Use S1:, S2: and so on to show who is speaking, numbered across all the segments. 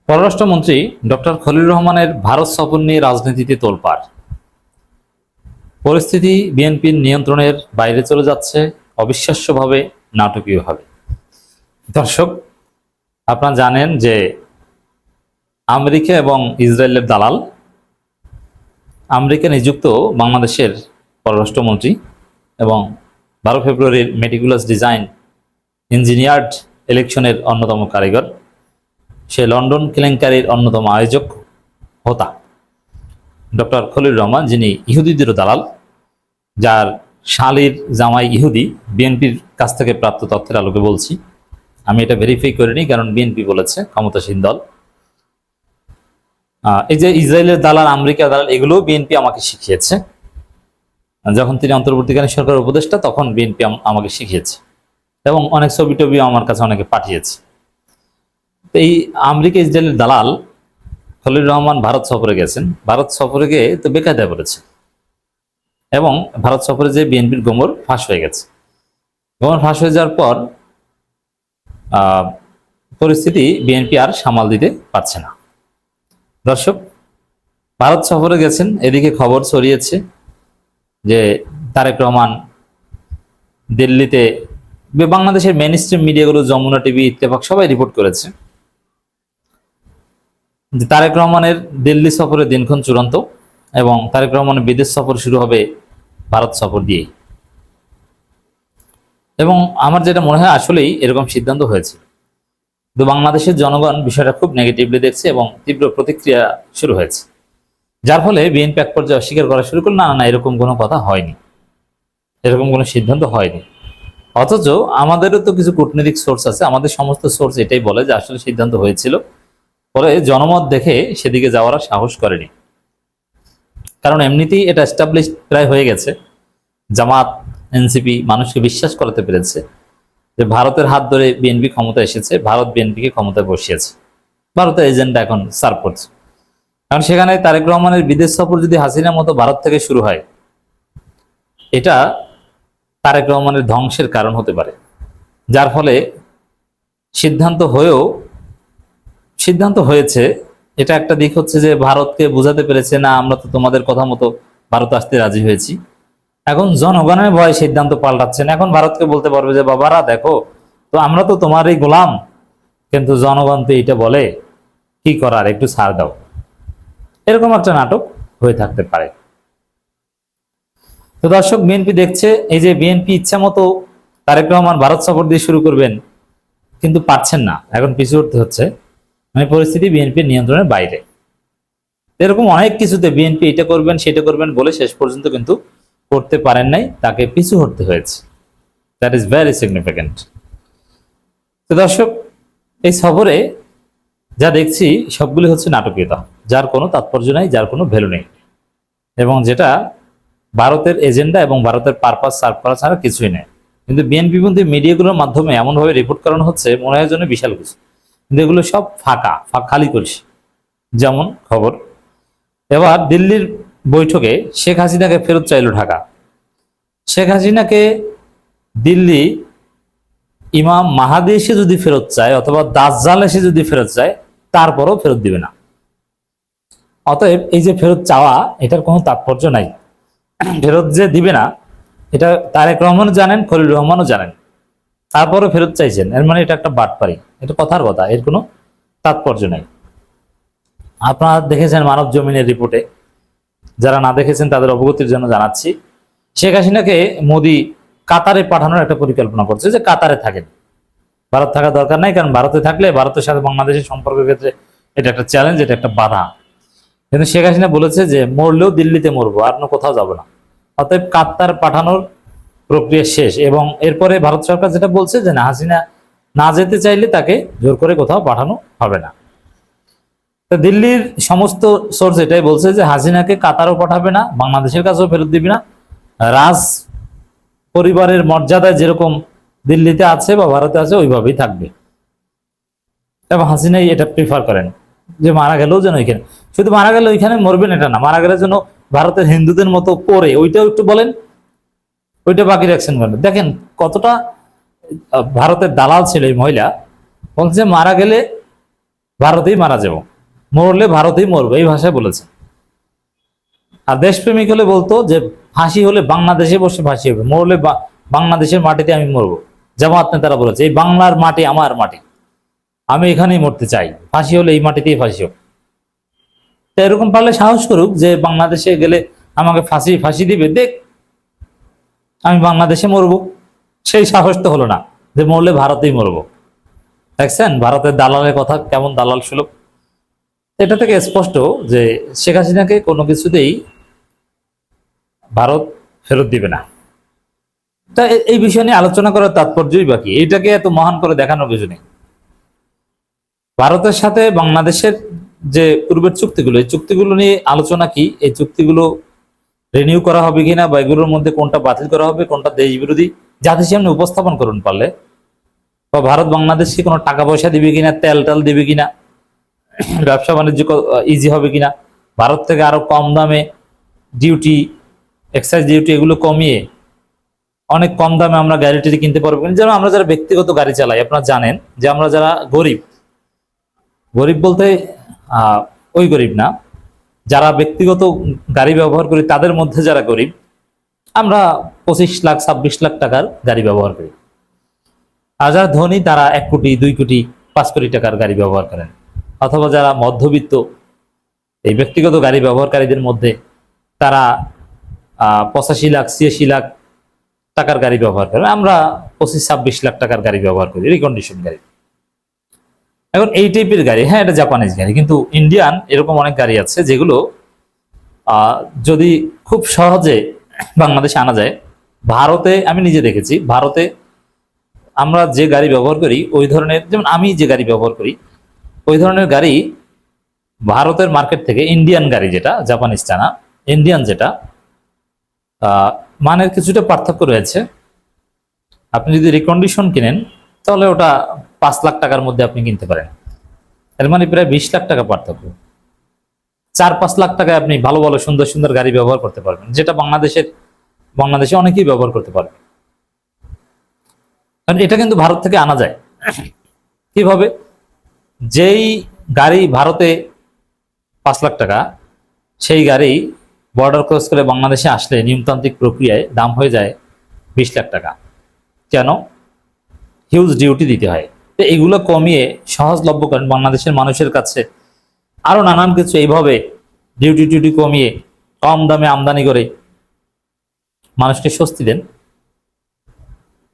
S1: পররাষ্ট্রমন্ত্রী ডক্টর খলিলুর রহমানের ভারত সফর নিয়ে রাজনীতিতে তোলপাড়। পরিস্থিতি বিএনপির নিয়ন্ত্রণের বাইরে চলে যাচ্ছে অবিশ্বাস্যভাবে, নাটকীয়ভাবে। দর্শক, আপনারা জানেন যে আমেরিকা এবং ইসরায়েলের দালাল আমেরিকা নিযুক্ত বাংলাদেশের পররাষ্ট্রমন্ত্রী এবং 12 ফেব্রুয়ারির মেটিকুলাস ডিজাইন ইঞ্জিনিয়ার্ড ইলেকশনের অন্যতম কারিগর, সে লন্ডন কেলেঙ্কারির অন্যতম আয়োজক হোতা ডক্টর খলিলুর রহমান, যিনি ইহুদিদেরও দালাল, যার শালীর জামাই ইহুদি। বিএনপির কাছ থেকে প্রাপ্ত তথ্যের আলোকে বলছি, আমি এটা ভেরিফাই করিনি, কারণ বিএনপি বলেছে, ক্ষমতাসীন দল। এই যে ইসরায়েলের দালাল, আমেরিকার দালাল, এগুলো বিএনপি আমাকে শিখিয়েছে। যখন তিনি অন্তর্বর্তীকালীন সরকারের উপদেষ্টা, তখন বিএনপি আমাকে শিখিয়েছে এবং অনেক ছবি টবি আমার কাছে অনেকে পাঠিয়েছে। এই আমেরিকা ইসরায়েলের দালাল খলিলুর রহমান ভারত সফরে গেছেন। ভারত সফরে গিয়ে তো বেকায়দায় পড়েছে এবং ভারত সফরে যে বিএনপির গোমর ফাঁস হয়ে গেছে। গোমর ফাঁস হয়ে যাওয়ার পর পরিস্থিতি বিএনপি আর সামাল দিতে পারছে না। দর্শক, ভারত সফরে গেছেন, এদিকে খবর ছড়িয়েছে যে তারেক রহমান দিল্লিতে, বাংলাদেশের মেইন স্ট্রিম মিডিয়াগুলো, যমুনা টিভি, ইত্তেফাক, সবাই রিপোর্ট করেছে যে তারেক রহমানের দিল্লি সফরের দিনক্ষণ চূড়ান্ত এবং তারেক রহমানের বিদেশ সফর শুরু হবে ভারত সফর দিয়েই। এবং আমার যেটা মনে হয় আসলেই এরকম সিদ্ধান্ত হয়েছে, কিন্তু বাংলাদেশের জনগণ বিষয়টা খুব নেগেটিভলি দেখছে এবং তীব্র প্রতিক্রিয়া শুরু হয়েছে, যার ফলে বিএনপি এক পর্যায়ে অস্বীকার করা শুরু করল, না না, এরকম কোনো কথা হয়নি, এরকম কোনো সিদ্ধান্ত হয়নি। অথচ আমাদেরও তো কিছু কূটনৈতিক সোর্স আছে, আমাদের সমস্ত সোর্স এটাই বলে যে আসলে সিদ্ধান্ত হয়েছিল। পরে জনমত দেখে সেদিকে যাওয়ার সাহস করেনি, কারণ এমনিতেই এটা এস্টাবলিশ প্রায় হয়ে গেছে। জামাত, এনসিপি মানুষকে বিশ্বাস করাতে পেরেছে যে ভারতের হাত ধরে বিএনপি ক্ষমতা এসেছে, ভারত বিএনপিকে ক্ষমতায় বসিয়েছে, ভারতের এজেন্ডা এখন সার্ভ করছে। কারণ সেখানে তারেক রহমানের বিদেশ সফর যদি হাসিনার মতো ভারত থেকে শুরু হয়, এটা তারেক রহমানের ধ্বংসের কারণ হতে পারে। যার ফলে সিদ্ধান্ত হয়েছে, এটা একটা দিক হচ্ছে যে ভারতকে বোঝাতে পেরেছে, না আমরা তো তোমাদের কথা মতো ভারত আসতে রাজি হয়েছি। এখন জনগণের ভয়ে সিদ্ধান্ত পাল্টাচ্ছেন, এখন ভারতকে বলতে পারবে যে বাবারা দেখো তো, আমরা তো তোমারই গোলাম, কিন্তু জনগণ তো এইটা বলে, কি করার, একটু ছাড় দাও। এরকম একটা নাটক হয়ে থাকতে পারে। তো দর্শক, বিএনপি দেখছে এই যে বিএনপি ইচ্ছা মতো তারেক রহমান ভারত সফর দিয়ে শুরু করবেন, কিন্তু পারছেন না, এখন পিছু উঠতে হচ্ছে, মানে পরিস্থিতি বিএনপির নিয়ন্ত্রণের বাইরে। এরকম অনেক কিছুতে বিএনপি এটা করবেন সেটা করবেন বলে শেষ পর্যন্ত কিন্তু করতে পারেন নাই, তাকে পিছু হটতে হয়েছে। That is very significant. তো দর্শক, এই সফরে যা দেখছি সবগুলি হচ্ছে নাটকীয়তা, যার কোনো তাৎপর্য নাই, যার কোনো ভ্যালু নেই, এবং যেটা ভারতের এজেন্ডা এবং ভারতের পারপাস সার্ভ করা ছাড়া কিছুই নেই। কিন্তু বিএনপি পন্থী মিডিয়াগুলোর মাধ্যমে এমনভাবে রিপোর্ট করানো হচ্ছে, মনে হয় জন্য বিশাল কিছু, কিন্তু এগুলো সব ফাঁকা খালি করছে। যেমন খবর, এবার দিল্লির বৈঠকে শেখ হাসিনাকে ফেরত চাইল ঢাকা। শেখ হাসিনাকে দিল্লি ইমাম মাহাদি এসে যদি ফেরত চায়, অথবা দাজ্জাল এসে যদি ফেরত চায়, তারপরও ফেরত দিবে না। অতএব এই যে ফেরত চাওয়া, এটার কোনো তাৎপর্য নাই। ফেরত যে দিবে না, এটা তারেক রহমানও জানেন, খলিলুর রহমানও জানেন, তারপরও ফেরত চাইছেন, এর মানে এটা একটা বাটপারি, এটা কথার কথা, এর কোনো তাৎপর্য নাই। আপনারা দেখেছেন মানব জমিনের রিপোর্টে, যারা না দেখেছেন তাদের অবগতির জন্য জানাচ্ছি, শেখ হাসিনাকে মোদি কাতারে পাঠানোর একটা পরিকল্পনা করছে, যে কাতারে থাকেন, ভারত থাকা দরকার নাই, কারণ ভারতে থাকলে ভারতের সাথে বাংলাদেশের সম্পর্কের ক্ষেত্রে এটা একটা চ্যালেঞ্জ, এটা একটা বাধা। কিন্তু শেখ হাসিনা বলেছে যে মরলেও দিল্লিতে মরবো, আর কোথাও যাবো না। অতএব কাতার পাঠানোর প্রক্রিয়া শেষ, এবং এরপরে ভারত সরকার যেটা বলছে যে না, হাসিনা না যেতে চাইলে তাকে জোর করে কোথাও পাঠানো হবে না। তো দিল্লির সমস্ত সোর্স এটাই বলছে যে হাসিনাকে কাতারও পাঠাবে না, বাংলাদেশের কাছেও ফেরত দিবে না, রাজ পরিবারের মর্যাদায় যেরকম দিল্লিতে আছে বা ভারতে আছে ওইভাবেই থাকবে। এবং হাসিনাই এটা প্রিফার করেন যে মারা গেলেও যেন ওইখানে, শুধু মারা গেলে ওইখানে মরবেন এটা না, মারা গেলে যেন ভারতের হিন্দুদের মতো পরে, ওইটাও একটু বলেন, ওইটা বাকি রাখছেন করেন। দেখেন কতটা ভারতের দালাল ছিল এই মহিলা, বলছে মারা গেলে ভারতেই মারা যাব, মরলে ভারতেই মরবো, এই ভাষায় বলেছে। আর দেশপ্রেমিক হলে বলতো যে ফাঁসি হলে বাংলাদেশে বসে ফাঁসি হবে, মরলে বাংলাদেশের মাটিতে আমি মরবো। জামাত নেতারা বলেছে এই বাংলার মাটি আমার মাটি, আমি এখানেই মরতে চাই, ফাঁসি হলে এই মাটিতেই ফাঁসি হোক। তো এরকম পারলে সাহস করুক যে বাংলাদেশে গেলে আমাকে ফাঁসি দিবে, দেখ আমি বাংলাদেশে মরবো। সেই সাহস তো হলো না, যে মরলে ভারতেই মরবো। দেখছেন ভারতের দালালের কথা কেমন দালাল সুলভ। এটা থেকে স্পষ্ট যে শেখ হাসিনাকে কোনো কিছুতেই ভারত ফেরত দিবে না। তা এই বিষয় নিয়ে আলোচনা করার তাৎপর্যই বাকি, এইটাকে এত মহান করে দেখানোর কিছু নেই। ভারতের সাথে বাংলাদেশের যে পূর্বের চুক্তিগুলো, এই চুক্তিগুলো নিয়ে আলোচনা কি, এই চুক্তিগুলো রিনিউ করা হবে কিনা, বা এগুলোর মধ্যে কোনটা বাতিল করা হবে, কোনটা দেশ বিরোধী, জাতির সামনে উপস্থাপন করুন পারলে। বা ভারত বাংলাদেশকে কোনো টাকা পয়সা দিবে কিনা, তেল টাল দিবে কিনা, ব্যবসা বাণিজ্য ইজি হবে কিনা, ভারত থেকে আরো কম দামে ডিউটি, এক্সাইজ ডিউটি এগুলো কমিয়ে অনেক কম দামে আমরা গাড়ি টাড়ি কিনতে পারবো। যেন আমরা যারা ব্যক্তিগত গাড়ি চালাই, আপনারা জানেন যে আমরা যারা গরিব, গরিব বলতে ওই গরিব না, যারা ব্যক্তিগত গাড়ি ব্যবহার করি তাদের মধ্যে যারা গরিব, আমরা 25 লাখ 26 লাখ টাকার গাড়ি ব্যবহার করি। আর যারা ধনী তারা 1 কোটি 2 কোটি 5 কোটি টাকার গাড়ি ব্যবহার করেন। অথবা যারা মধ্যবিত্ত, এই ব্যক্তিগত গাড়ি ব্যবহারকারীদের মধ্যে তারা 85 লাখ 86 লাখ টাকার গাড়ি ব্যবহার করেন। আমরা 25-26 লাখ টাকার গাড়ি ব্যবহার করি, রিকন্ডিশন গাড়ি। এখন এই টাইপের গাড়ি, হ্যাঁ এটা জাপানিজ গাড়ি, কিন্তু ইন্ডিয়ান এরকম অনেক গাড়ি আছে যেগুলো যদি খুব সহজে বাংলাদেশে আনা যায়। ভারতে আমি নিজে দেখেছি, ভারতে আমরা যে গাড়ি ব্যবহার করি ওই ধরনের, যেমন আমি যে গাড়ি ব্যবহার করি ওই ধরনের গাড়ি ভারতের মার্কেট থেকে ইন্ডিয়ান গাড়ি, যেটা জাপানিজ না, ইন্ডিয়ান যেটা, মানের কিছুটা পার্থক্য রয়েছে। আপনি যদি রিকন্ডিশন কিনেন তাহলে ওটা 5 লাখ টাকার মধ্যে আপনি কিনতে পারেন, এর মানে প্রায় 20 লাখ টাকা পার্থক্য। 4-5 লাখ টাকায় আপনি ভালো ভালো সুন্দর সুন্দর গাড়ি ব্যবহার করতে পারবেন, যেটা বাংলাদেশে অনেকেই ব্যবহার করতে পারবে। কারণ এটা কিন্তু ভারত থেকে আনা যায়। কিভাবে? যেই গাড়ি ভারতে 5 লাখ টাকা, সেই গাড়ি বর্ডার ক্রস করে বাংলাদেশে আসলে নিয়মতান্ত্রিক প্রক্রিয়ায় দাম হয়ে যায় 20 লাখ টাকা। কেন? হিউজ ডিউটি দিতে হয়। তো এগুলো কমিয়ে সহজলভ্য করেন বাংলাদেশের মানুষের কাছে, আরো নানান কিছু এইভাবে ডিউটি টিউটি কমিয়ে কম দামে আমদানি করে মানুষকে স্বস্তি দেন।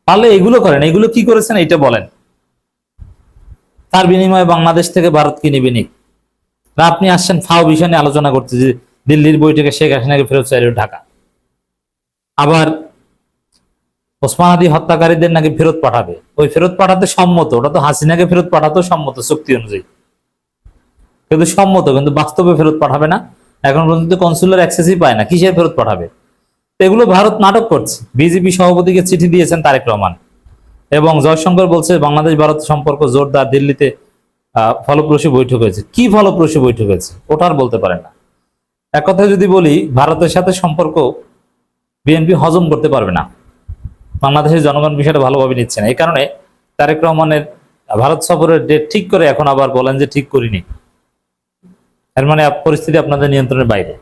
S1: পারলে এগুলো করেন। এগুলো কি করেছেন এটা বলেন, তার বিনিময়ে বাংলাদেশ থেকে ভারত কি নেবে নি? আপনি আসছেন ফাও বিষয় নিয়ে আলোচনা করতে, যে দিল্লির বৈঠকে শেখ হাসিনাকে ফেরত চাইল ঢাকা, আবার ওসমান হাদি হত্যাকারীদের নাকি ফেরত পাঠাবে। ওই ফেরত পাঠাতে সম্মত, ওটা তো হাসিনাকে ফেরত পাঠাতেও সম্মত চুক্তি অনুযায়ী, কিন্তু সম্মত, কিন্তু বাস্তবে ফেরত পাঠাবে না। এখন পর্যন্ত কনসুলার অ্যাক্সেসই পায় না, কিসের ফেরত পাঠাবে? এগুলো ভারত নাটক করছে। বিজেপি সভাপতিকে চিঠি দিয়েছেন তারেক রহমান, এবং জয়শঙ্কর বলছে বাংলাদেশ ভারত সম্পর্ক জোরদার, দিল্লিতে ফলপ্রসূ বৈঠক হয়েছে। কি ফলপ্রসূ বৈঠক হয়েছে ওটা আর বলতে পারেন না। এক কথায় যদি বলি, ভারতের সাথে সম্পর্ক বিএনপি হজম করতে পারবে না। বাংলাদেশের জনগণ বিষয়টা ভালোভাবে নিচ্ছে না। এই কারণে তারেক রহমানের ভারত সফরের ডেট ঠিক করে এখন আবার বলেন যে ঠিক করিনি। এর মানে পরিস্থিতি আপনাদের নিয়ন্ত্রণের বাইরে।